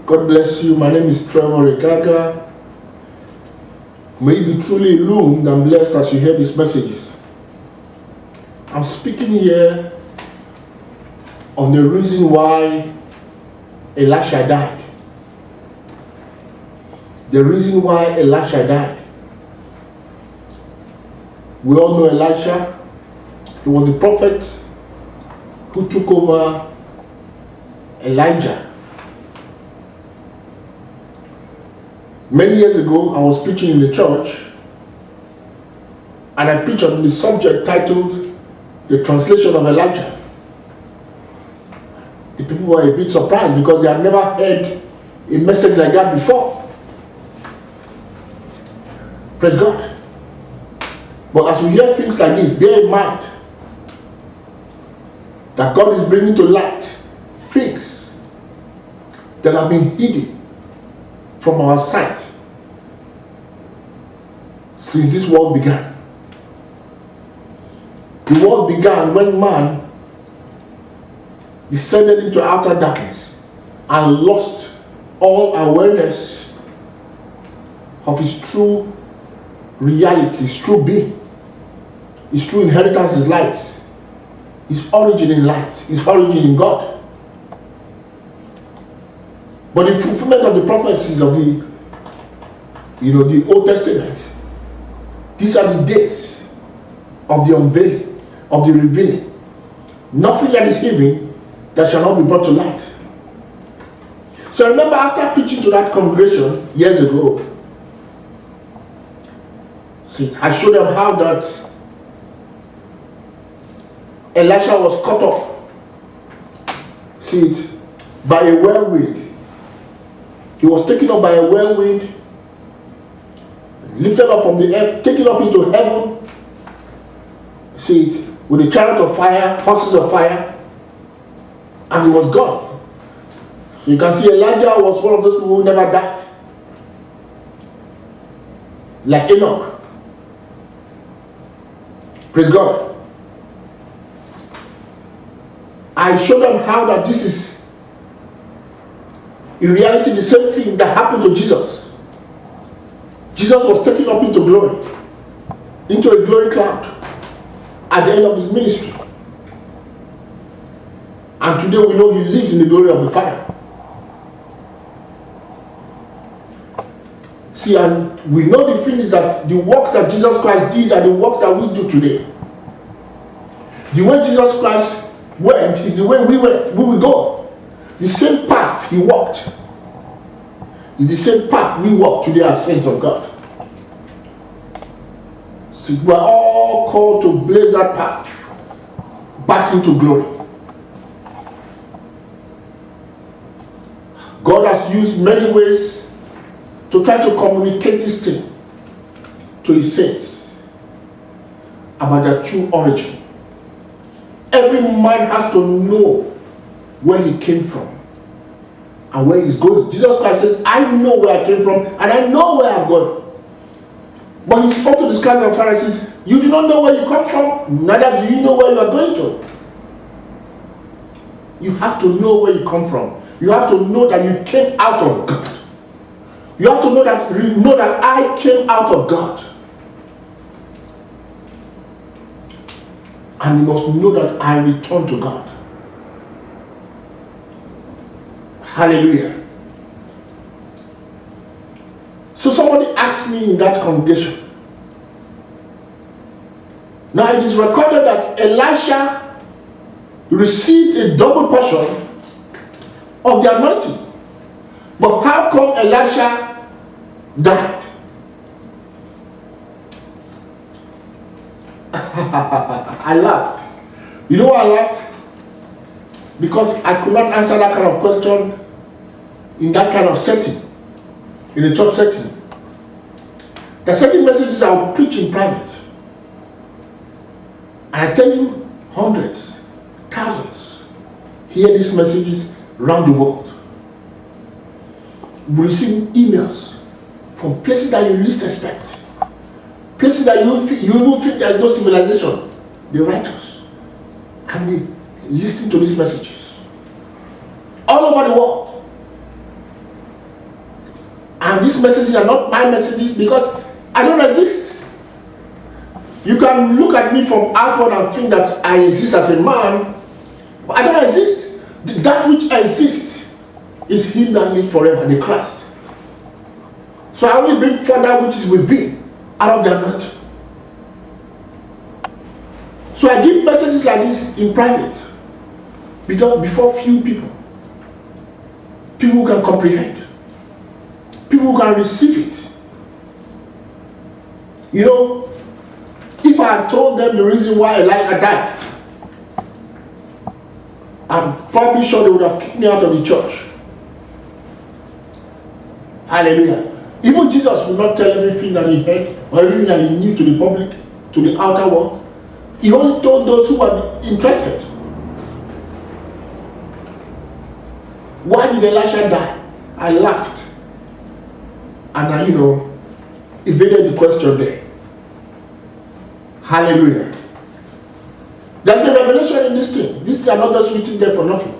God bless you. My name is Trevor Regaga. May you be truly illumined and blessed as you hear these messages. I'm speaking here on the reason why Elisha died. The reason why Elisha died. We all know Elisha. He was the prophet who took over Elijah. Many years ago, I was preaching in the church, and I preached on the subject titled, The Translation of Elijah. The people were a bit surprised because they had never heard a message like that before. Praise God. But as we hear things like this, bear in mind that God is bringing to light things that have been hidden from our sight since this world began. The world began when man descended into outer darkness and lost all awareness of his true reality, his true being, his true inheritance is light, his origin in light, his origin in God. But the fulfillment of the prophecies of the Old Testament, these are the days of the unveiling, of the revealing. Nothing that is hidden that shall not be brought to light. So I remember after preaching to that congregation years ago, I showed them how that Elisha was caught up, by a whirlwind. He was taken up by a whirlwind, lifted up from the earth, taken up into heaven, with a chariot of fire, horses of fire, and he was gone. So you can see Elijah was one of those people who never died, like Enoch. Praise God. I showed them how that this is in reality the same thing that happened to Jesus. Jesus was taken up into glory, into a glory cloud at the end of his ministry. And today we know he lives in the glory of the Father. And we know the thing is that the works that Jesus Christ did are the works that we do today. The way Jesus Christ went is the way we will go. The same path he walked is the same path we walk today as saints of God. So we are all called to blaze that path back into glory. God has used many ways to try to communicate this thing to his saints about their true origin. Every man has to know where he came from and where he's going. Jesus Christ says, I know where I came from and I know where I'm going. But he spoke to the scribes and Pharisees, you do not know where you come from, neither do you know where you are going to. You have to know where you come from. You have to know that you came out of God. You have to know that I came out of God. And you must know that I return to God. Hallelujah. So somebody asked me in that congregation. Now it is recorded that Elisha received a double portion of the anointing. But how come Elisha died? I laughed. You know why I laughed? Because I could not answer that kind of question in that kind of setting, in a church setting. There are certain messages I will preach in private. And I tell you, hundreds, thousands hear these messages around the world. We receive emails from places that you least expect. Places that you even think there is no civilization. They write us. And they listen to these messages. All over the world. And these messages are not my messages because I don't exist. You can look at me from outward and think that I exist as a man, but I don't exist. That which exists is him that lives forever, the Christ. So I only bring forth that which is within, out of the anointing. So I give messages like this in private, because before few people who can comprehend, people who can receive it. You know, if I had told them the reason why Elijah died, I'm probably sure they would have kicked me out of the church. Hallelujah. Even Jesus would not tell everything that he heard or everything that he knew to the public, to the outer world. He only told those who were interested. Why did Elisha die? I laughed. And I, evaded the question there. Hallelujah. There's a revelation in this thing. These are not just written there for nothing.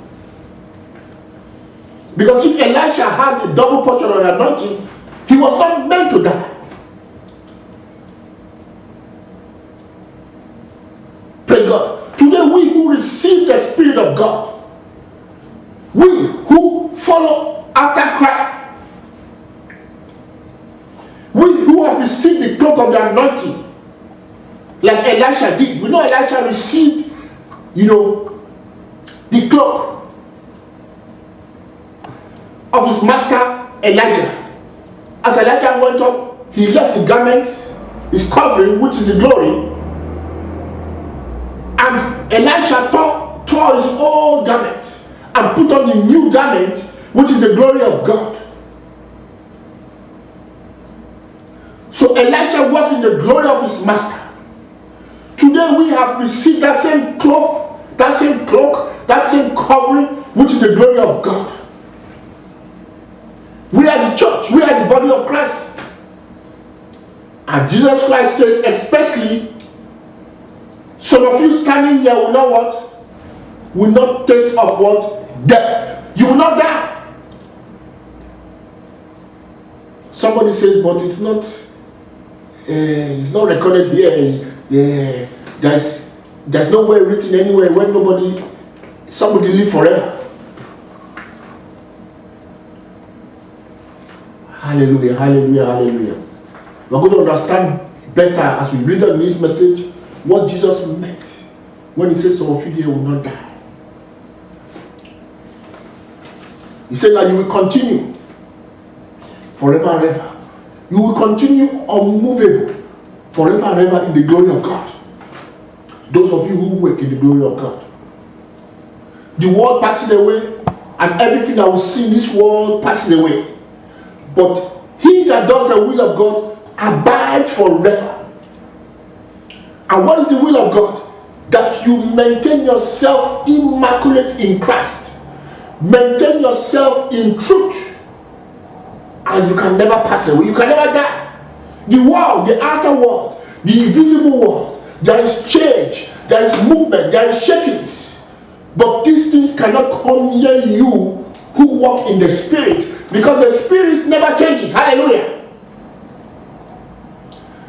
Because if Elisha had a double portion of anointing, he was not meant to die. Praise God. Today we who receive the Spirit of God, we who follow after Christ, we who have received the cloak of the anointing, like Elisha did. We know Elisha received, the cloak of his master Elijah. As Elijah went up, he left the garments, his covering, which is the glory, and Elisha tore his old garment and put on the new garment, which is the glory of God. So Elisha walked in the glory of his master. Today we have received that same cloth, that same cloak, that same covering, which is the glory of God. We are the church. We are the body of Christ. And Jesus Christ says expressly, some of you standing here will not what? Will not taste of what? Death. You will not die. Somebody says, but it's not recorded here. Yeah, there's nowhere written anywhere where somebody live forever. Hallelujah, hallelujah, hallelujah. We're going to understand better as we read on this message what Jesus meant when he says some of you here will not die. He said that you will continue forever and ever. You will continue unmovable forever and ever in the glory of God. Those of you who work in the glory of God. The world passes away, and everything that we see in this world passes away. But he that does the will of God abides forever. And what is the will of God? That you maintain yourself immaculate in Christ. Maintain yourself in truth. And you can never pass away. You can never die. The world, the outer world, the invisible world, there is change, there is movement, there is shakings. But these things cannot come near you who walk in the Spirit, because the Spirit never changes. Hallelujah.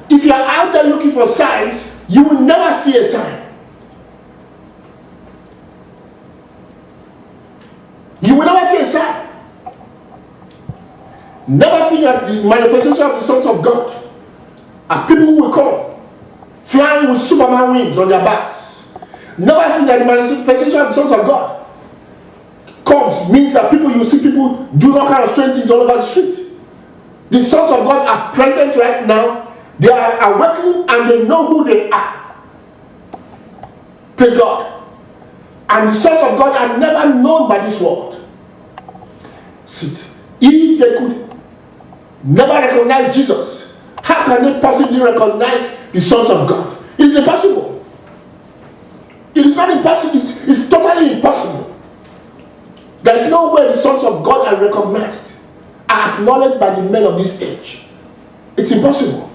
If you are out there looking for signs, you will never see a sign. You will never see a sign. Never think that the manifestation of the sons of God are people who will come flying with Superman wings on their backs. Never think that the manifestation of the sons of God comes means that you see people do all kinds of strange things all over the street. The sons of God are present right now. They are awakening and they know who they are. Praise God. And the sons of God are never known by this world. See, if they could never recognize Jesus, how can they possibly recognize the sons of God? It is impossible. It is not impossible. It's totally impossible. There is no way the sons of God are recognized, are acknowledged by the men of this age. It's impossible.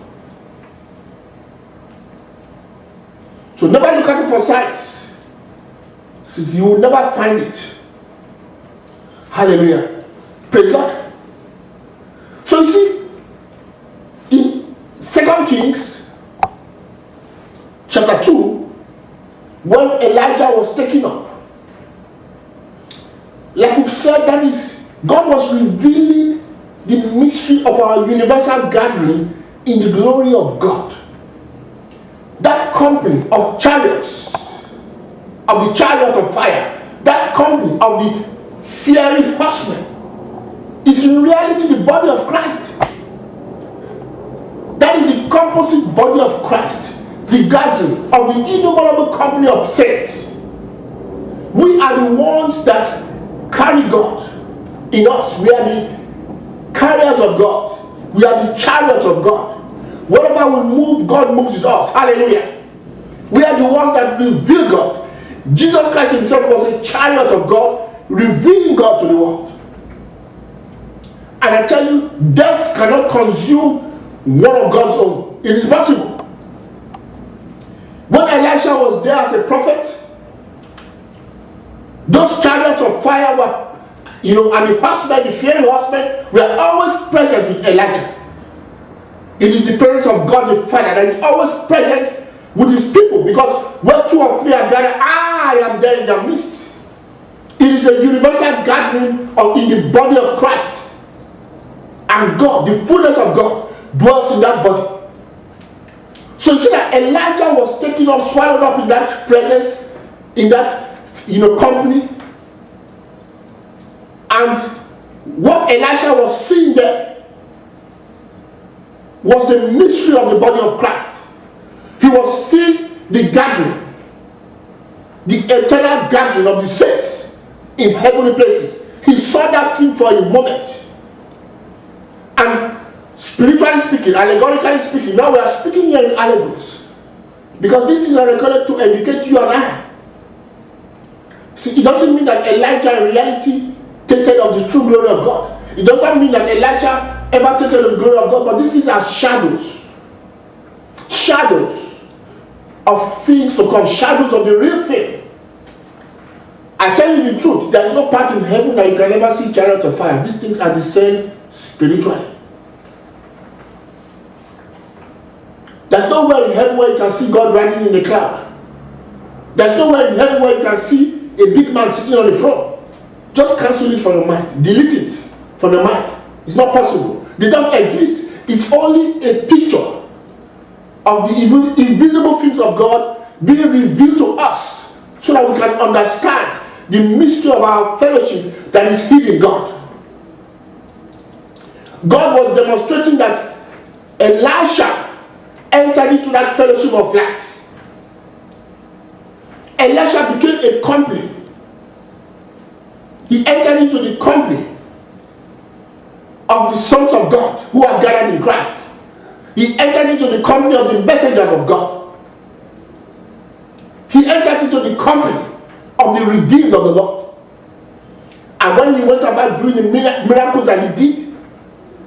So never look at it for signs, since you will never find it. Hallelujah. Praise God. So you see, Kings chapter 2, when Elijah was taken up, like we've said, that is, God was revealing the mystery of our universal gathering in the glory of God. That company of chariots, of the chariot of fire, that company of the fiery horsemen, is in reality the body of Christ. That is the composite body of Christ, the gathering of the innumerable company of saints. We are the ones that carry God in us. We are the carriers of God. We are the chariots of God. Wherever we move, God moves with us. Hallelujah. We are the ones that reveal God. Jesus Christ himself was a chariot of God, revealing God to the world. And I tell you, death cannot consume one of God's own. It is possible. When Elisha was there as a prophet, those chariots of fire were, and the horsemen, the fiery horsemen, were always present with Elijah. It is the presence of God the Father that is always present with his people, because where two or three are gathered, I am there in their midst. It is a universal gathering in the body of Christ. And God, the fullness of God, dwells in that body. So you see that Elijah was taken up, swallowed up in that presence, in that company. And what Elisha was seeing there was the mystery of the body of Christ. He was seeing the gathering, the eternal gathering of the saints in heavenly places. He saw that thing for a moment. And spiritually speaking, allegorically speaking, now we are speaking here in allegories, because these things are recorded to educate you and I. See, it doesn't mean that Elijah in reality tasted of the true glory of God. It doesn't mean that Elisha ever tasted of the glory of God, but these are shadows. Shadows of things to come, shadows of the real thing. I tell you the truth, there is no part in heaven that you can ever see chariots of fire. These things are the same spiritually. There's nowhere in heaven where you can see God riding in the cloud. There's nowhere in heaven where you can see a big man sitting on the throne. Just cancel it from your mind. Delete it from your mind. It's not possible. They don't exist. It's only a picture of the invisible things of God being revealed to us, so that we can understand the mystery of our fellowship that is hid in God. God was demonstrating that Elisha entered into that fellowship of light. Elisha became a company. He entered into the company of the sons of God who are gathered in Christ. He entered into the company of the messengers of God. He entered into the company of the redeemed of the Lord. And when he went about doing the miracles that he did,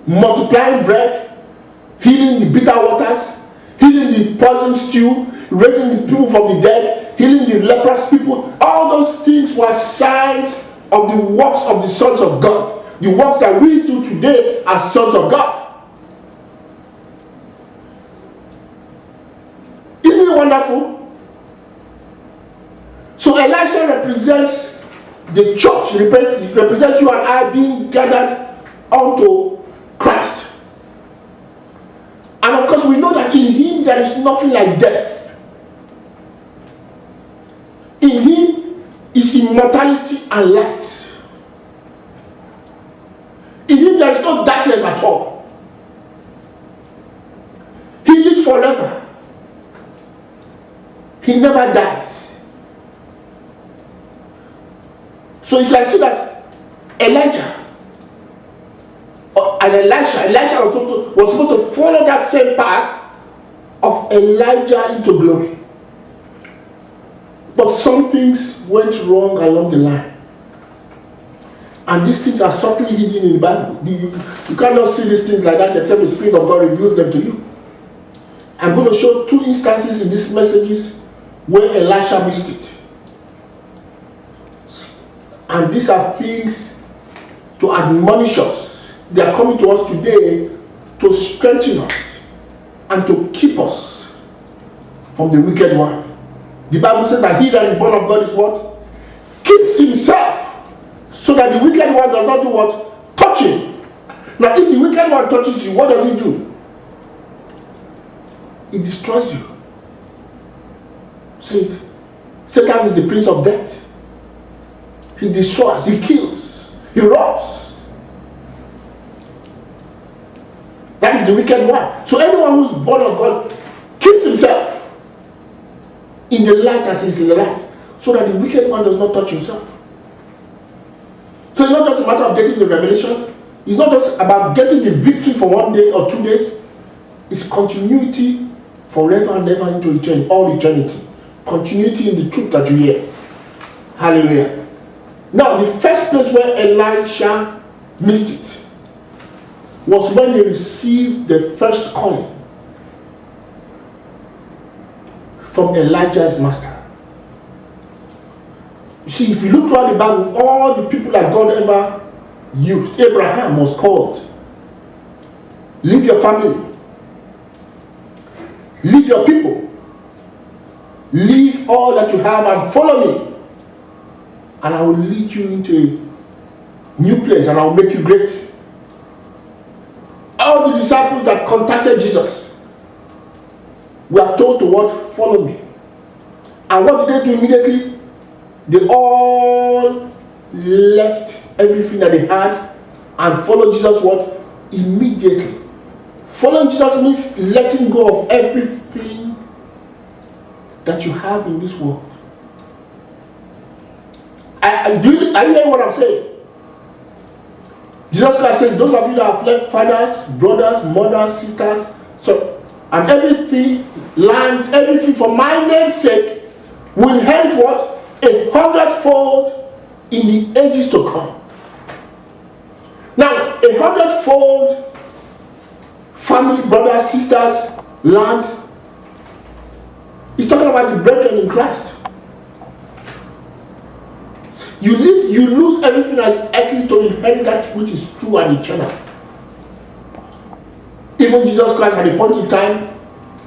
multiplying bread, healing the bitter waters, healing the poison stew, raising the people from the dead, healing the leprous people, all those things were signs of the works of the sons of God, the works that we do today as sons of God. Isn't it wonderful? So Elisha represents the church, represents you and I being gathered unto Christ. And of course we know that in him there is nothing like death. In him is immortality and light. In him there is no darkness at all. He lives forever. He never dies. So you can see that Elijah and Elisha was supposed to follow that same path of Elijah into glory. But some things went wrong along the line. And these things are subtly hidden in the Bible. You cannot see these things like that except the Spirit of God reveals them to you. I'm going to show two instances in these messages where Elisha missed it. And these are things to admonish us. They are coming to us today to strengthen us. and to keep us from the wicked one. The Bible says that he that is born of God is what? Keeps himself, so that the wicked one does not do what? Touch him. Now if the wicked one touches you, what does he do? He destroys you. See, Satan is the prince of death. He destroys, he kills, he robs. That is the wicked one. So anyone who is born of God keeps himself in the light as he is in the light, so that the wicked one does not touch himself. So it's not just a matter of getting the revelation. It's not just about getting the victory for 1 day or 2 days. It's continuity forever and ever into eternity, all eternity. Continuity in the truth that you hear. Hallelujah. Now, the first place where Elisha missed it was when he received the first calling from Elijah's master. You see, if you look throughout the Bible, all the people that God ever used, Abraham was called. Leave your family. Leave your people. Leave all that you have and follow me. And I will lead you into a new place and I will make you great. All the disciples that contacted Jesus were told to what? Follow me. And what did they do immediately? They all left everything that they had and followed Jesus what? Immediately. Following Jesus means letting go of everything that you have in this world. Are you hearing what I'm saying? Jesus Christ says, those of you that have left fathers, brothers, mothers, sisters, and everything, lands, everything for my name's sake, will inherit what? 100-fold in the ages to come. Now, 100-fold family, brothers, sisters, land. He's talking about the brethren in Christ. You lose everything that is earthly to inherit that which is true and eternal. Even Jesus Christ, at a point in time,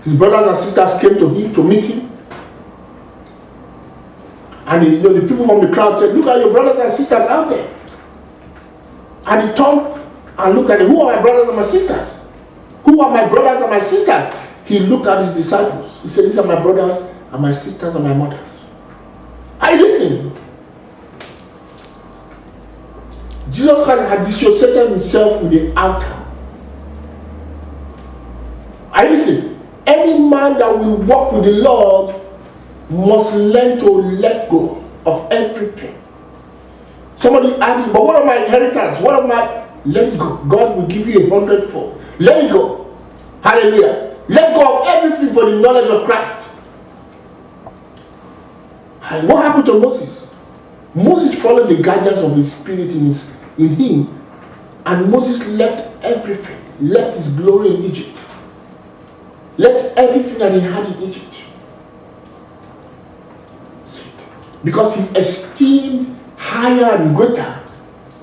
his brothers and sisters came to him to meet him. And the people from the crowd said, look at your brothers and sisters out there. And he turned and looked at them. Who are my brothers and my sisters? Who are my brothers and my sisters? He looked at his disciples. He said, these are my brothers and my sisters and my mothers. Are you listening? Jesus Christ had dissociated himself with the outer. Are you listening? Any man that will walk with the Lord must learn to let go of everything. Somebody asked me, but what of my inheritance? What of my... Let it go. God will give you 100-fold. Let it go. Hallelujah. Let go of everything for the knowledge of Christ. And what happened to Moses? Moses followed the guidance of his spirit in him, and Moses left everything, left his glory in Egypt, left everything that he had in Egypt, because he esteemed higher and greater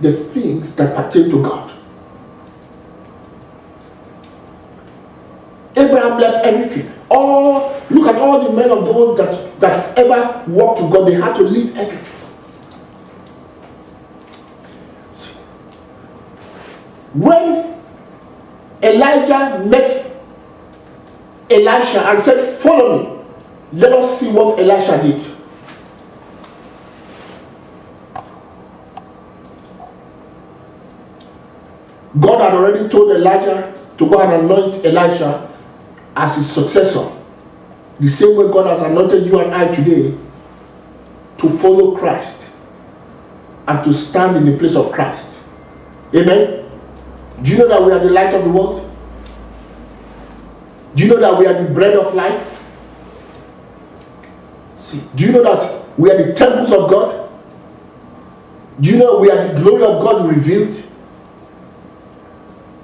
the things that pertain to God. Abraham left everything. Look at all the men of the old that ever walked with God. They had to leave everything. When Elijah met Elisha and said, follow me, let us see what Elisha did. God had already told Elijah to go and anoint Elisha as his successor. The same way God has anointed you and I today to follow Christ and to stand in the place of Christ. Amen. Do you know that we are the light of the world? Do you know that we are the bread of life? See, do you know that we are the temples of God? Do you know we are the glory of God revealed?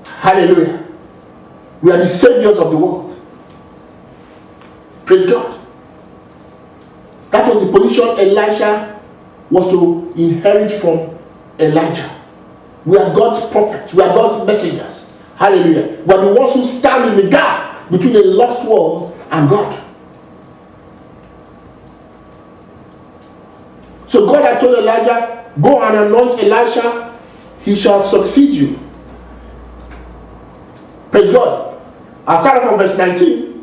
Hallelujah. We are the saviors of the world. Praise God. That was the position Elisha was to inherit from Elijah. We are God's prophets. We are God's messengers. Hallelujah. We are the ones who stand in the gap between a lost world and God. So God had told Elijah, go and anoint Elisha, he shall succeed you. Praise God. I started from verse 19.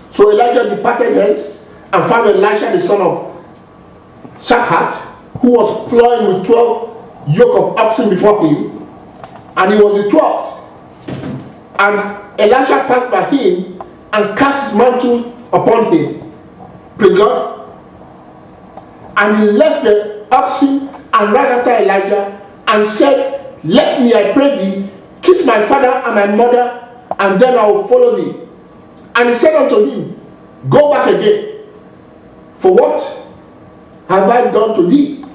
So Elijah departed hence and found Elisha the son of Shaphat, who was plowing with 12 yoke of oxen before him, and he was the 12th. And Elisha passed by him and cast his mantle upon him. Praise God. And he left the oxen and ran after Elijah and said, let me, I pray thee, kiss my father and my mother, and then I will follow thee. And he said unto him, go back again, for what have I done to thee?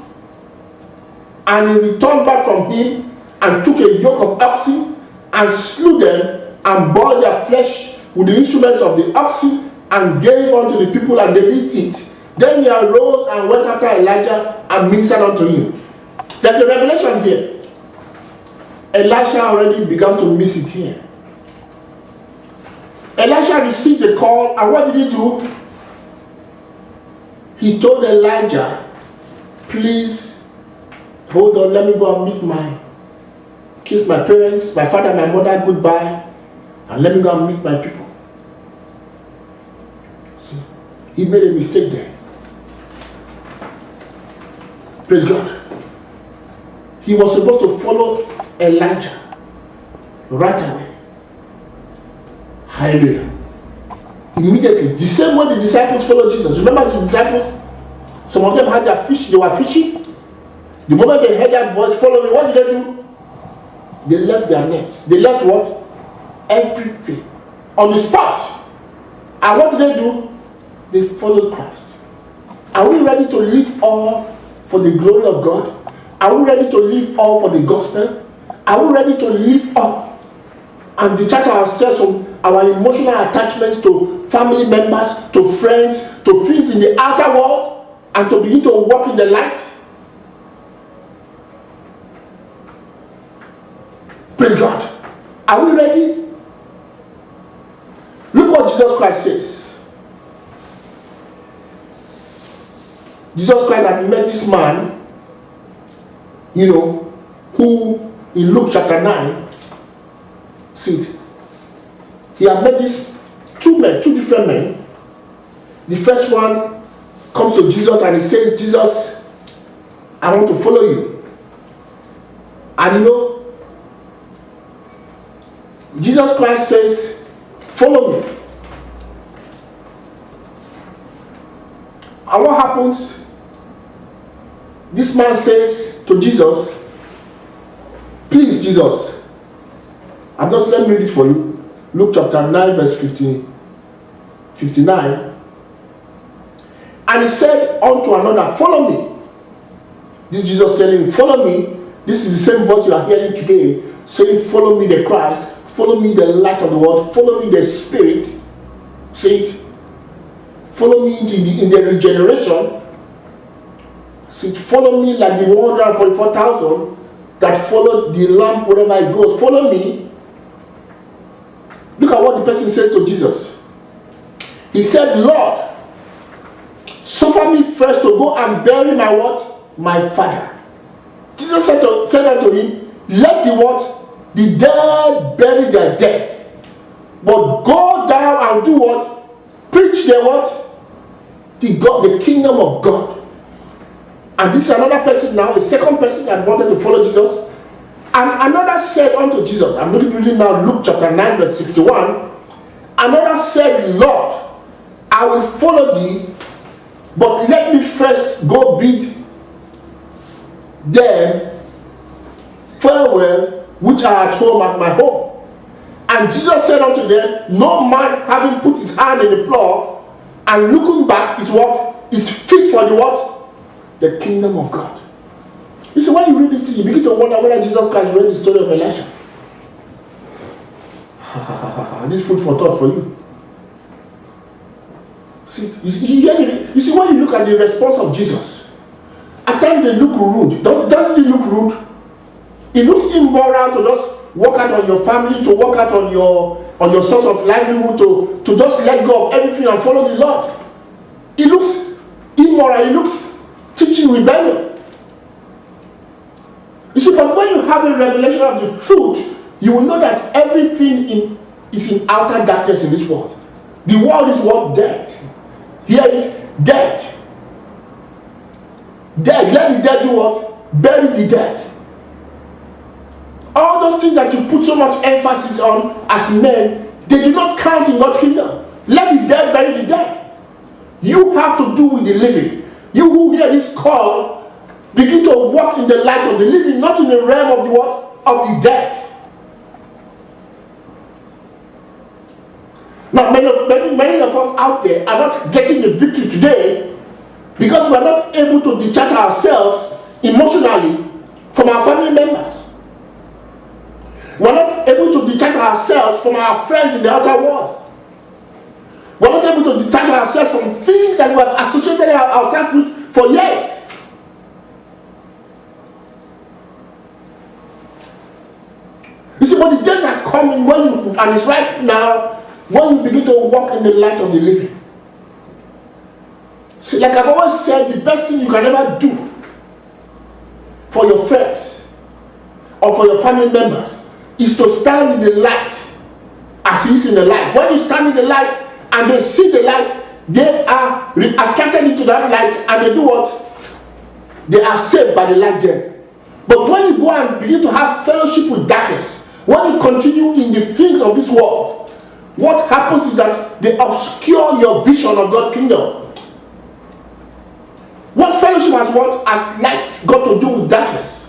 And he returned back from him and took a yoke of oxen and slew them and boiled their flesh with the instruments of the oxen and gave unto the people, and they did eat. Then he arose and went after Elijah and ministered unto him. There's a revelation here. Elisha already began to miss it here. Elisha received the call, and what did he do? He told Elijah, please hold on, let me go and kiss my parents, my father, my mother, goodbye, and let me go and meet my people. See, he made a mistake there. Praise God. He was supposed to follow Elijah right away. Hallelujah. Immediately, the same way the disciples followed Jesus. Remember the disciples? Some of them had their fish, they were fishing. The moment they heard that voice, follow me, what did they do? They left their nets. They left what? Everything. On the spot. And what did they do? They followed Christ. Are we ready to leave all for the glory of God? Are we ready to leave all for the gospel? Are we ready to leave up and detach ourselves from our emotional attachments to family members, to friends, to things in the outer world, and to begin to walk in the light? Praise God. Are we ready? Look what Jesus Christ says. Jesus Christ had met this man, who in Luke chapter 9, see it. He had met these two different men. The first one comes to Jesus and he says, Jesus, I want to follow you. And Jesus Christ says, follow me. And what happens? This man says to Jesus, please, Jesus, let me read it for you. Luke chapter 9, verse 59. And he said unto another, follow me. This is Jesus telling him, follow me. This is the same voice you are hearing today, saying, follow me, the Christ. Follow me, the light of the world. Follow me, the Spirit. Say it. Follow me in the regeneration. Say it. Follow me like the 144,000 that followed the Lamb wherever it goes. Follow me. Look at what the person says to Jesus. He said, Lord, suffer me first to go and bury my what? My father. Jesus said unto him, let the what? The dead bury their dead. But go down and do what? Preach the what? The kingdom of God. And this is another person now, a second person that wanted to follow Jesus. And another said unto Jesus, I'm reading now Luke chapter 9 verse 61. Another said, Lord, I will follow thee, but let me first go bid them farewell, which are at home at my home. And Jesus said unto them, no man having put his hand in the plough and looking back is what? Is fit for the what? The kingdom of God. You see, when you read this thing, you begin to wonder whether Jesus Christ read the story of Elisha. This food for thought for you. See, you see, when you look at the response of Jesus, at times they look rude. Doesn't it look rude? It looks immoral to just work out on your family, to work out on your source of livelihood, to just let go of everything and follow the Lord. It looks immoral, it looks teaching rebellion. You see, but when you have a revelation of the truth, you will know that everything is in outer darkness in this world. The world is what? Dead. Hear it? Dead. Dead. Let the dead do what? Bury the dead. All those things that you put so much emphasis on as men, they do not count in God's kingdom. Let the dead bury the dead. You have to do with the living. You who hear this call, begin to walk in the light of the living, not in the realm of the what? Of the dead. Now, many of us out there are not getting the victory today because we are not able to detach ourselves emotionally from our family members. We are not able to detach ourselves from our friends in the outer world. We are not able to detach ourselves from things that we have associated ourselves with for years. You see, but the days are coming when you, and it's right now, when you begin to walk in the light of the living. See, like I've always said, the best thing you can ever do for your friends or for your family members is to stand in the light as he is in the light. When you stand in the light and they see the light, they are attracted into that light and they do what? They are saved by the light there. But when you go and begin to have fellowship with darkness, when you continue in the things of this world, what happens is that they obscure your vision of God's kingdom. What fellowship has what? Has light got to do with darkness?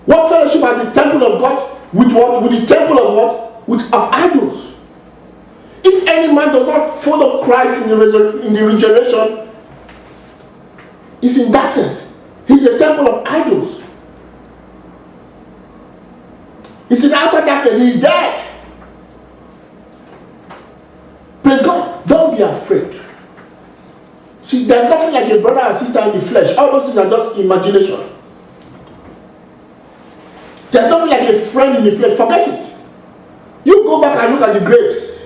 What fellowship has the temple of God with what? With the temple of what? Of idols. If any man does not follow Christ in the regeneration, he's in darkness. He's a temple of idols. He's in outer darkness. He's dead. Praise God. Don't be afraid. See, there's nothing like a brother and sister in the flesh. All those things are just imagination. There's nothing like a friend in the flesh. Forget it. You go back and look at the graves.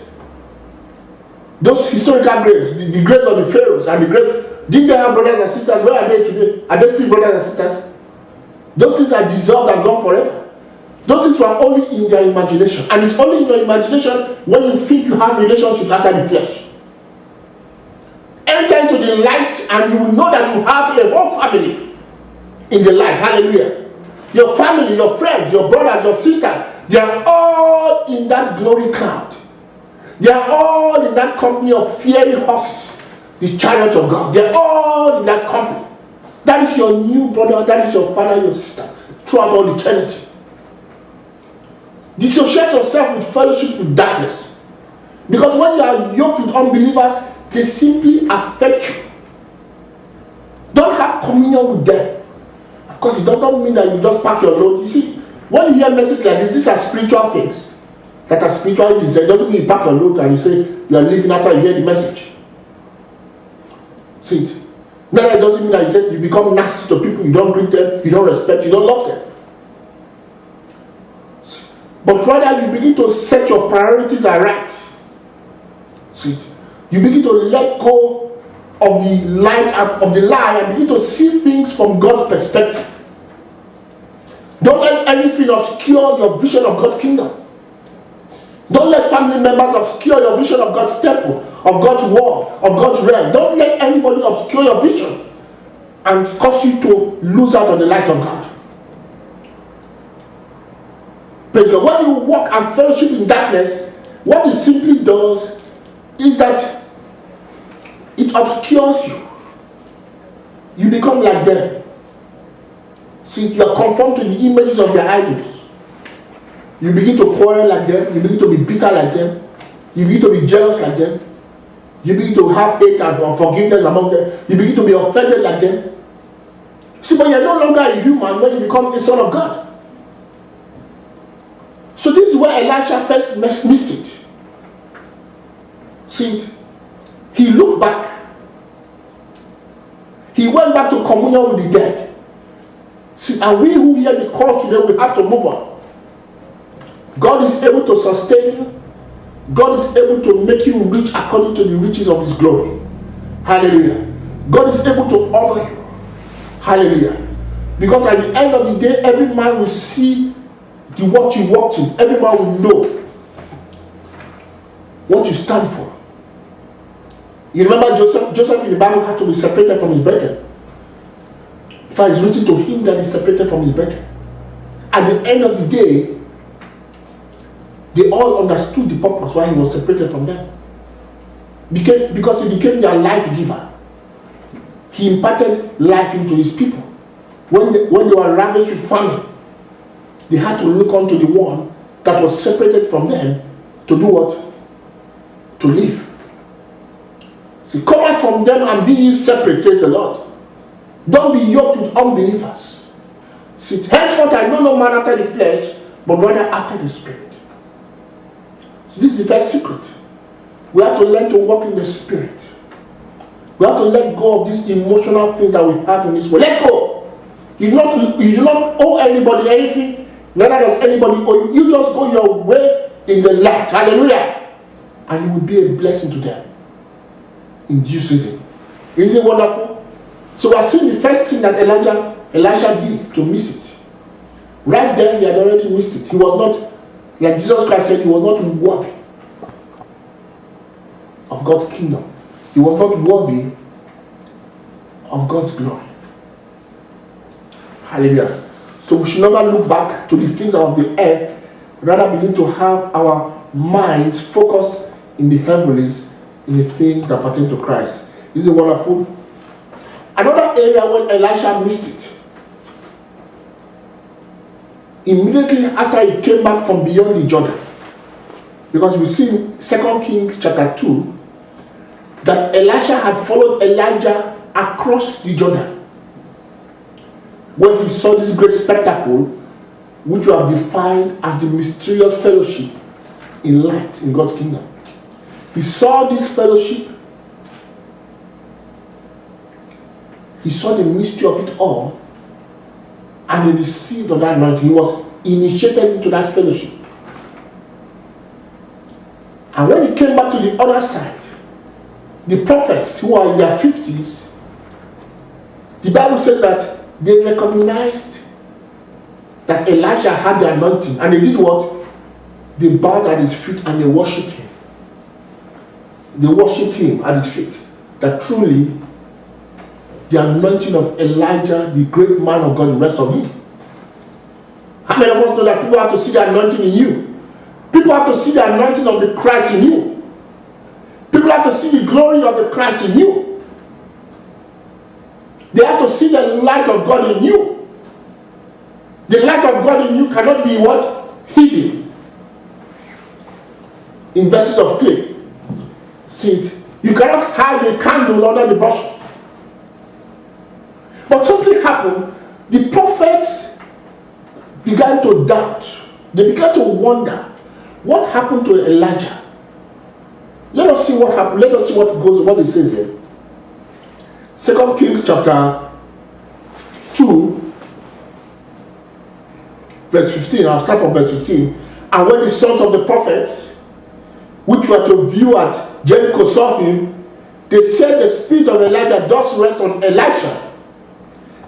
Those historical graves, the graves of the pharaohs and the graves. Didn't they have brothers and sisters? Where are they today? Are they still brothers and sisters? Those things are dissolved and gone forever. Those things were only in their imagination. And it's only in your imagination when you think you have relationship after the flesh. Enter into the light and you will know that you have a whole family in the light. Hallelujah. Your family, your friends, your brothers, your sisters, they are all in that glory cloud. They are all in that company of fiery horses, the chariot of God. They are all in that company. That is your new brother, that is your father, your sister, throughout all eternity. Dissociate yourself with fellowship with darkness. Because when you are yoked with unbelievers, they simply affect you. Don't have communion with them. Of course, it does not mean that you just pack your load. You see, when you hear messages like this, these are spiritual things that are spiritually designed. It doesn't mean you pack your load and you say you are leaving after you hear the message. See it. Now it doesn't mean that you become nasty to people. You don't greet them, you don't respect, you don't love them. But rather you begin to set your priorities aright. See, you begin to let go of the light of the lie and begin to see things from God's perspective. Don't let anything obscure your vision of God's kingdom. Don't let family members obscure your vision of God's temple, of God's world, of God's realm. Don't let anybody obscure your vision and cause you to lose out on the light of God. Praise God. When you walk and fellowship in darkness, what it simply does is that it obscures you. You become like them. See, you are conformed to the images of their idols. You begin to quarrel like them. You begin to be bitter like them. You begin to be jealous like them. You begin to have hate and unforgiveness among them. You begin to be offended like them. See, but you're no longer a human when you become a son of God. So this is where Elisha first missed it. See it? He looked back. He went back to communion with the dead. See, and we who hear the call today, we have to move on. God is able to sustain you. God is able to make you rich according to the riches of his glory. Hallelujah. God is able to honor you. Hallelujah. Because at the end of the day, every man will see the work you walked in. Every man will know what you stand for. You remember Joseph in the Bible had to be separated from his brethren. In fact, it's written to him that he's separated from his brethren. At the end of the day, they all understood the purpose why he was separated from them. Because he became their life giver. He imparted life into his people. When they were ravaged with famine, they had to look unto the one that was separated from them to do what? To live. See, come out from them and be ye separate, says the Lord. Don't be yoked with unbelievers. See, henceforth I know no man after the flesh, but rather after the spirit. So this is the first secret. We have to learn to walk in the spirit. We have to let go of these emotional things that we have in this world. Let go. You do not owe anybody anything. Neither does anybody owe you. You just go your way in the light. Hallelujah. And you will be a blessing to them in due season. Isn't it wonderful? So we are seeing the first thing that Elisha did to miss it. Right there, he had already missed it. He was not, like Jesus Christ said, he was not worthy of God's kingdom. He was not worthy of God's glory. Hallelujah. So we should never look back to the things of the earth, rather begin to have our minds focused in the heavenlies, in the things that pertain to Christ. This is wonderful. Another area when Elisha missed it, immediately after he came back from beyond the Jordan, because we see in 2 Kings chapter 2 that Elisha had followed Elijah across the Jordan, when he saw this great spectacle, which we have defined as the mysterious fellowship in light in God's kingdom. He saw this fellowship. He saw the mystery of it all, and he received of that anointing. He was initiated into that fellowship. And when he came back to the other side, the prophets who are in their 50s, the Bible says that they recognized that Elisha had the anointing, and they did what? They bowed at his feet and they worshipped him. They worshipped him at his feet. That truly the anointing of Elijah, the great man of God, rests on him. How many of us know that people have to see the anointing in you? People have to see the anointing of the Christ in you. People have to see the glory of the Christ in you. They have to see the light of God in you. The light of God in you cannot be what? Hidden in vessels of clay. See it? You cannot hide a candle under the bushel. But something happened. The prophets began to doubt. They began to wonder, what happened to Elijah? Let us see what happened. Let us see what it says here. 2 Kings chapter 2, verse 15. I'll start from verse 15. And when the sons of the prophets, which were to view at Jericho, saw him, they said, the spirit of Elijah does rest on Elisha.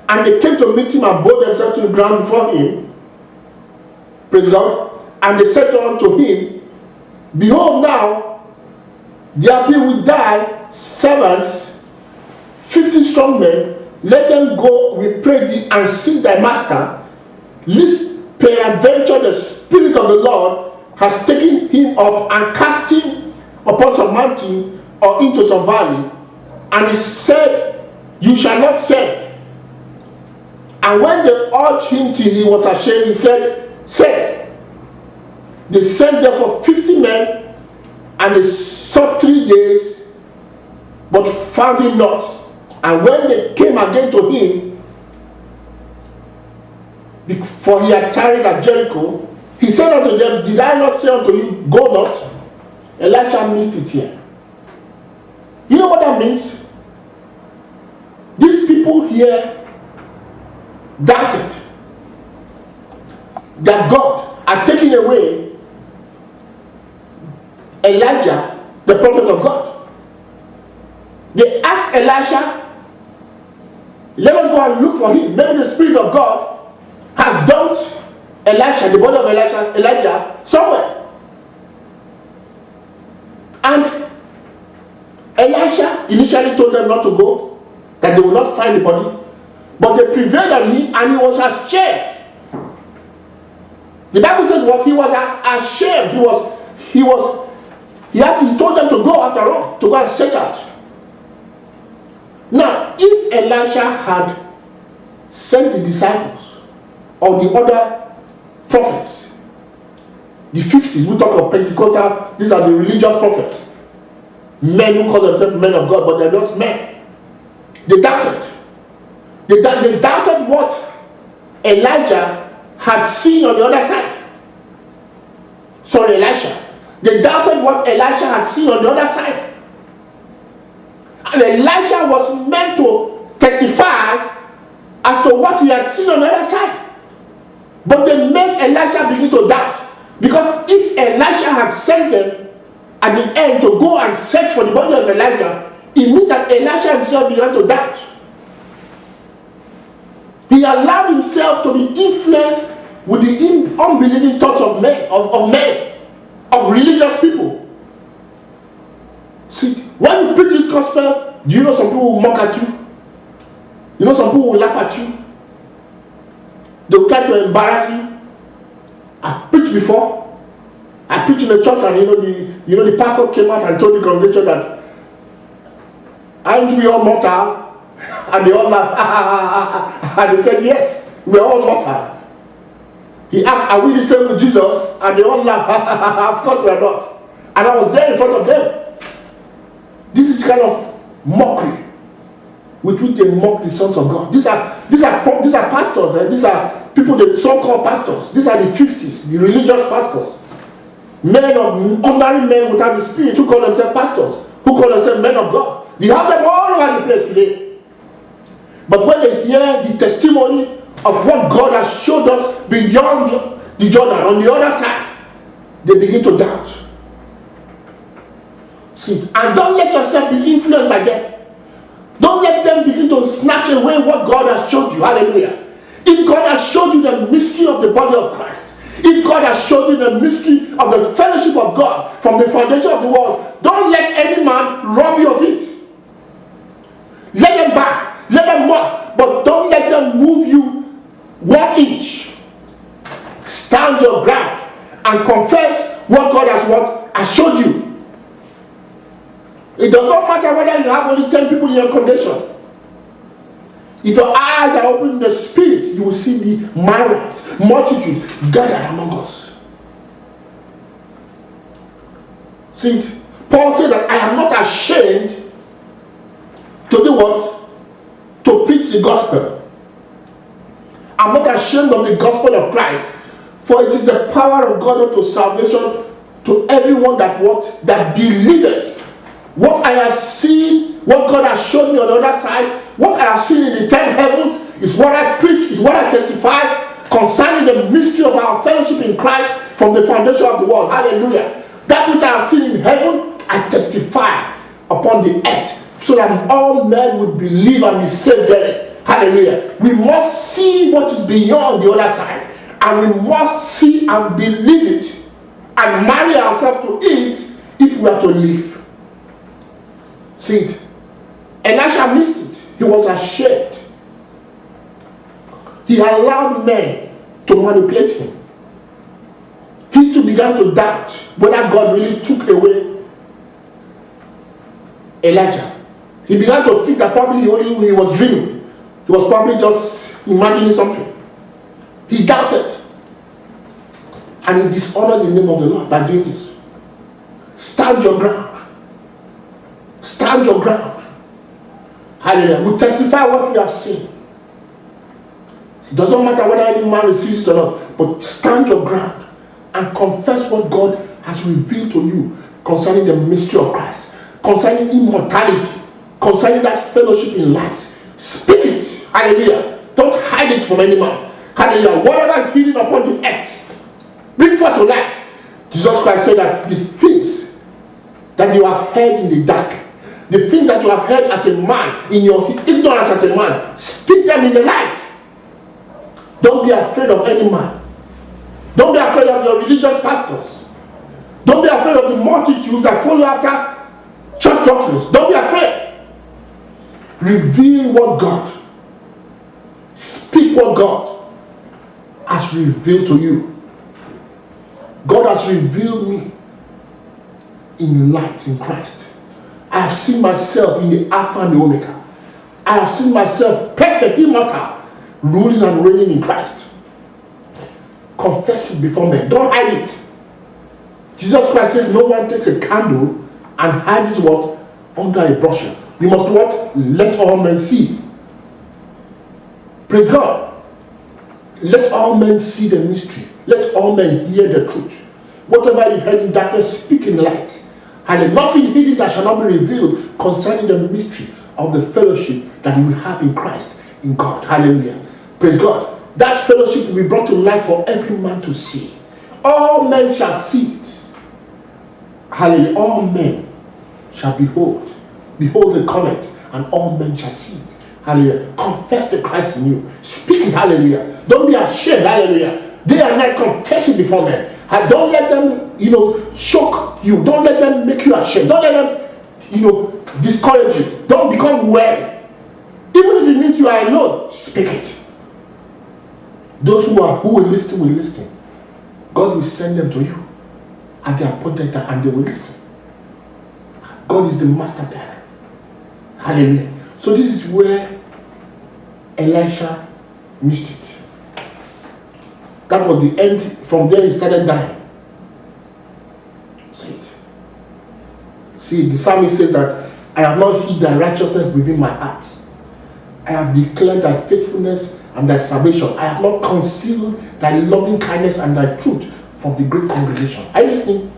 And they came to meet him and bowed themselves to the ground before him. Praise God. And they said unto him, behold, now there be with thy servants 50 strong men. Let them go, we pray thee, and seek thy master, lest peradventure the Spirit of the Lord has taken him up and cast him upon some mountain or into some valley. And he said, you shall not send. And when they urged him till he was ashamed, he said, send. They sent therefore 50 men, and they sought 3 days, but found him not. And when they came again to him, for he had tarried at Jericho, he said unto them, did I not say unto you, go not? Elisha missed it here. You know what that means? These people here doubted that God had taken away Elijah, the prophet of God. They asked Elisha, let us go and look for him. Maybe the Spirit of God has dumped Elisha, the body of Elijah, somewhere. And Elisha initially told them not to go, that they will not find the body. But they prevailed on him, and he was ashamed. The Bible says what? He was ashamed. He told them to go after all, to go and search out. Now, if Elisha had sent the disciples or the other prophets, the 50s, we talk of Pentecostal, these are the religious prophets, men who call themselves men of God, but they're just men. They doubted. They doubted what Elijah had seen on the other side. Sorry, Elisha. They doubted what Elisha had seen on the other side. And Elisha was meant to testify as to what he had seen on the other side. But they made Elisha begin to doubt. Because if Elisha had sent them at the end to go and search for the body of Elijah, it means that Elisha himself began to doubt. He allowed himself to be influenced with the unbelieving thoughts of men, of religious people. See, when you preach this gospel, do you know some people will mock at you? You know some people will laugh at you. They will try to embarrass you. I preached before. I preached in the church, and the pastor came out and told the congregation that, aren't we all mortal? And they all laughed. And they said, yes, we are all mortal. He asked, are we the same with Jesus? And they all laughed. Of course we are not. And I was there in front of them. This is kind of mockery with which they mock the sons of God. These are pastors. These are people, the so-called pastors. These are the 50s, the religious pastors. Ordinary men without the Spirit who call themselves pastors, who call themselves men of God. You have them all over the place today. But when they hear the testimony of what God has showed us beyond the Jordan, on the other side, they begin to doubt. See, and don't let yourself be influenced by them. Don't let them begin to snatch away what God has showed you. Hallelujah. If God has showed you the mystery of the body of Christ, if God has showed you the mystery of the fellowship of God from the foundation of the world, don't let any man rob you of it. Let them back, let them mock, but don't let them move you 1 inch. Stand your ground and confess what God has showed you. It does not matter whether you have only 10 people in your congregation. If your eyes are open in the Spirit, you will see the myriads, multitude gathered among us. See, Paul says that I am not ashamed to do what? To preach the gospel. I'm not ashamed of the gospel of Christ, for it is the power of God unto salvation to everyone that believeth. What I have seen, what God has shown me on the other side, what I have seen in the 10 heavens is what I preach, is what I testify concerning the mystery of our fellowship in Christ from the foundation of the world. Hallelujah. That which I have seen in heaven, I testify upon the earth, so that all men would believe and be saved therein. Hallelujah. We must see what is beyond the other side, and we must see and believe it, and marry ourselves to it if we are to live. See it. Elisha missed it. He was ashamed. He allowed men to manipulate him. He too began to doubt whether God really took away Elijah. He began to think that probably he was dreaming. He was probably just imagining something. He doubted. And he dishonored the name of the Lord by doing this. Stand your ground. Stand your ground. Hallelujah. We testify what we have seen. It doesn't matter whether any man receives it or not, but stand your ground and confess what God has revealed to you concerning the mystery of Christ, concerning immortality, concerning that fellowship in light. Speak it. Hallelujah. Don't hide it from any man. Hallelujah. Whatever is hidden upon the earth, bring forth to light. Jesus Christ said that the things that you have heard in the dark, the things that you have heard as a man, in your ignorance as a man, speak them in the light. Don't be afraid of any man. Don't be afraid of your religious pastors. Don't be afraid of the multitudes that follow after church doctrines. Don't be afraid. Reveal what God, speak what God has revealed to you. God has revealed me in light in Christ. I have seen myself in the Alpha and the Omega. I have seen myself perfect, immortal, ruling and reigning in Christ. Confess it before men. Don't hide it. Jesus Christ says no one takes a candle and hides what? Under a bushel. You must what? Let all men see. Praise God. Let all men see the mystery. Let all men hear the truth. Whatever you heard in darkness, speak in light. And nothing hidden that shall not be revealed concerning the mystery of the fellowship that we have in Christ, in God. Hallelujah. Praise God. That fellowship will be brought to light for every man to see. All men shall see it. Hallelujah. All men shall behold. Behold the comet, and all men shall see it. Hallelujah. Confess the Christ in you. Speak it. Hallelujah. Don't be ashamed. Hallelujah. Day and night confess it before men. And don't let them, choke you. Don't let them make you ashamed. Don't let them, discourage you. Don't become weary. Even if it means you are alone, speak it. Those who will listen. God will send them to you at the appointed time, and they will listen. God is the master planner. Hallelujah. So this is where Elisha missed it. That was the end. From there he started dying. See, the psalmist says that I have not hid thy righteousness within my heart. I have declared thy faithfulness and thy salvation. I have not concealed thy loving kindness and thy truth from the great congregation. Are you listening?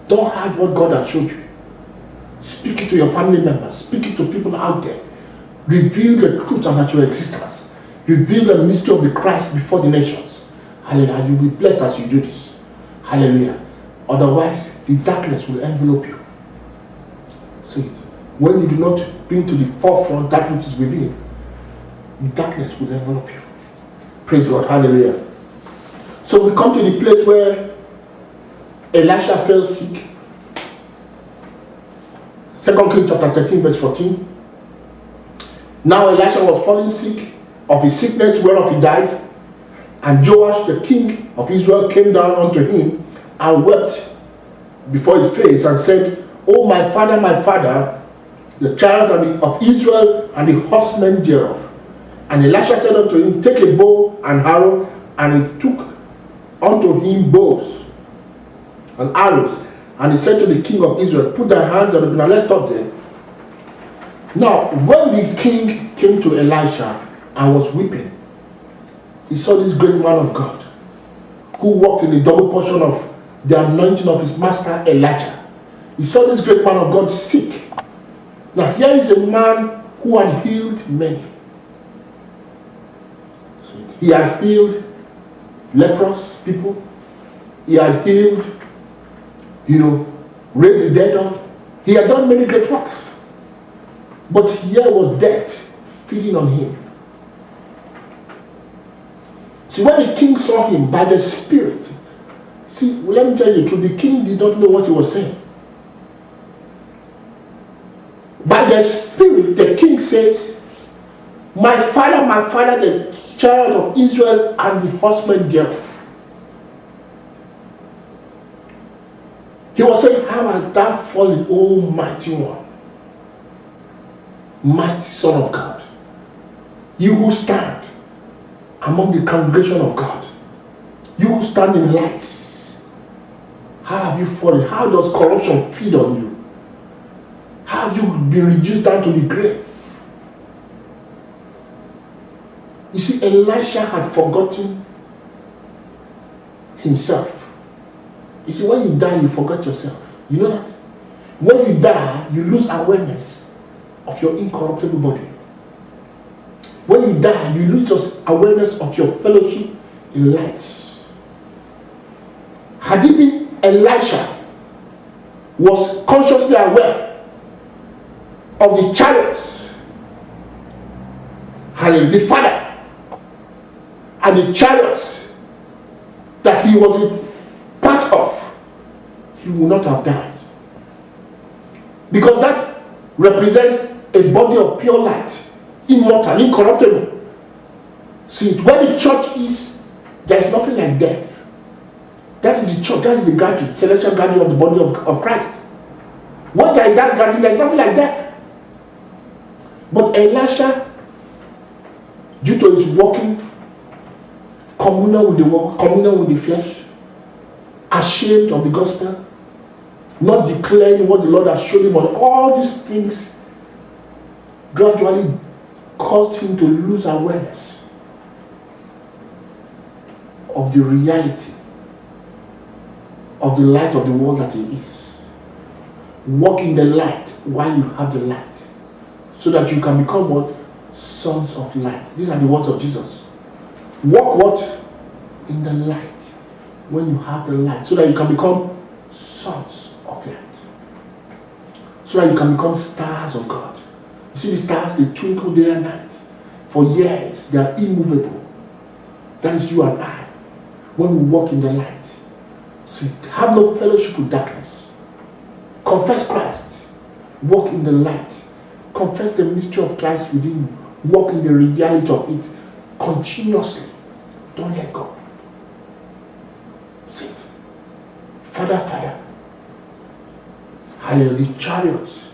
Don't hide what God has showed you. Speak it to your family members. Speak it to people out there. Reveal the truth about your existence. Reveal the mystery of the Christ before the nations. Hallelujah. You'll be blessed as you do this. Hallelujah. Otherwise, the darkness will envelope you. See it. When you do not bring to the forefront that which is within, the darkness will envelope you. Praise God. Hallelujah. So we come to the place where Elisha fell sick. 2 Kings chapter 13 verse 14. Now Elisha was falling sick of his sickness whereof he died. And Joash the king of Israel came down unto him and wept before his face and said, O my father, the chariot of Israel and the horsemen thereof. And Elisha said unto him, take a bow and arrow. And he took unto him bows and arrows. And he said to the king of Israel, put thy hands on the... Now let's stop there. Now, when the king came to Elisha and was weeping, he saw this great man of God who walked in the double portion of the anointing of his master Elijah. He saw this great man of God sick. Now here is a man who had healed many. He had healed leprous people. He had healed, raised the dead up. He had done many great works. But here was death feeding on him. See, when the king saw him by the Spirit, let me tell you the truth, the king did not know what he was saying. By the Spirit, the king says, my father, the chariot of Israel and the horsemen thereof. He was saying, how hast thou fallen, O mighty one, mighty Son of God, you who stand among the congregation of God, you who stand in lights, how have you fallen? How does corruption feed on you? How have you been reduced down to the grave? You see, Elisha had forgotten himself. You see, when you die, you forget yourself. You know that? When you die, you lose awareness of your incorruptible body. When you die, you lose your awareness of your fellowship in lights. Had it been Elisha was consciously aware of the chariots, and the Father, and the chariots that he was a part of, he would not have died. Because that represents a body of pure light, immortal, incorruptible. See, where the church is, there is nothing like death. That is the church, that is the gathering, celestial gathering of the body of Christ. What there is that gathering, there is nothing like death. But Elisha, due to his walking, communion with the world, communion with the flesh, ashamed of the gospel, not declaring what the Lord has shown him, on all these things gradually caused him to lose awareness of the reality of the light of the world that he is. Walk in the light while you have the light, so that you can become what? Sons of light. These are the words of Jesus. Walk what? In the light when you have the light, so that you can become sons of light, so that you can become stars of God. You see the stars, they twinkle day and night. For years, they are immovable. That is you and I. When we walk in the light, see, have no fellowship with darkness. Confess Christ. Walk in the light. Confess the mystery of Christ within you. Walk in the reality of it continuously. Don't let go. See, Father, Father, hallelujah, the chariots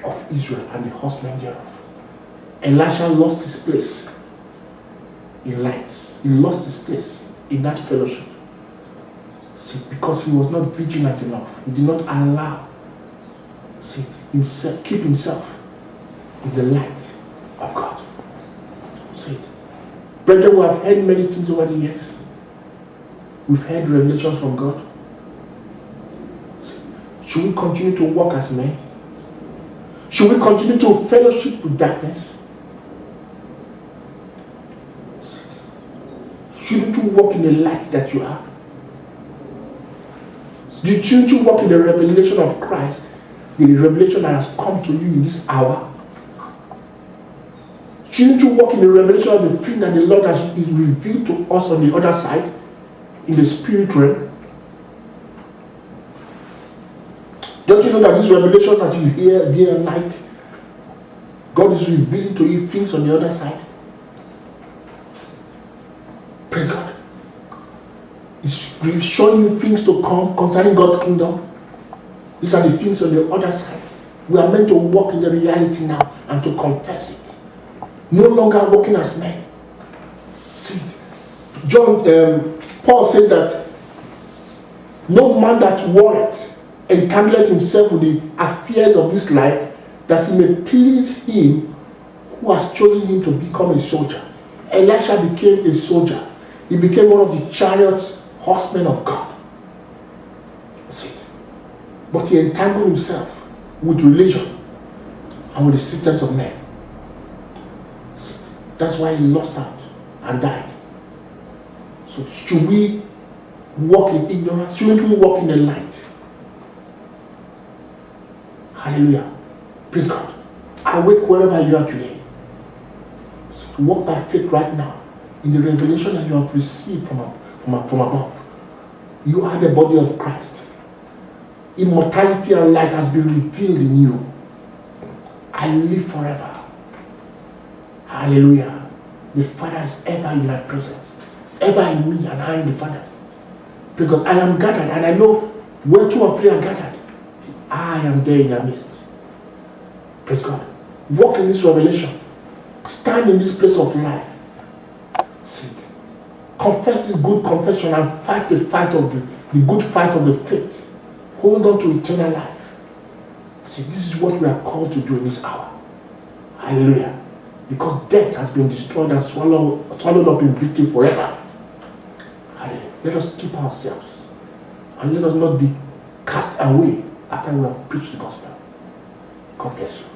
of Israel and the horsemen thereof. Elisha lost his place in lights. He lost his place in that fellowship. See, because he was not vigilant enough. He did not allow, see, himself, keep himself in the light of God. See, brethren, we have heard many things over the years. We've heard revelations from God. See, should we continue to walk as men? Should we continue to fellowship with darkness? Shouldn't you walk in the light that you are? Shouldn't you walk in the revelation of Christ, the revelation that has come to you in this hour? Shouldn't you walk in the revelation of the thing that the Lord has revealed to us on the other side, in the spirit realm? Don't you know that these revelations that you hear day and night, God is revealing to you things on the other side? Praise God. He's showing you things to come concerning God's kingdom. These are the things on the other side. We are meant to walk in the reality now and to confess it. No longer walking as men. See, Paul says that no man that warreth entangleth himself with the affairs of this life, that he may please him who has chosen him to become a soldier. Elisha became a soldier. He became one of the chariot horsemen of God. See it. But he entangled himself with religion and with the systems of men. See it. That's why he lost out and died. So should we walk in ignorance? Shouldn't we walk in the light? Hallelujah. Praise God. Awake wherever you are today. So walk by faith right now in the revelation that you have received from above. You are the body of Christ. Immortality and light has been revealed in you. I live forever. Hallelujah. The Father is ever in my presence, ever in me, and I in the Father. Because I am gathered, and I know where two or three are gathered, I am there in their midst. Praise God. Walk in this revelation. Stand in this place of life. Sit. Confess this good confession and fight the fight of the good fight of the faith. Hold on to eternal life. See, this is what we are called to do in this hour. Hallelujah. Because death has been destroyed and swallowed up in victory forever. Hallelujah. Let us keep ourselves. And let us not be cast away after we have preached the gospel. God bless you.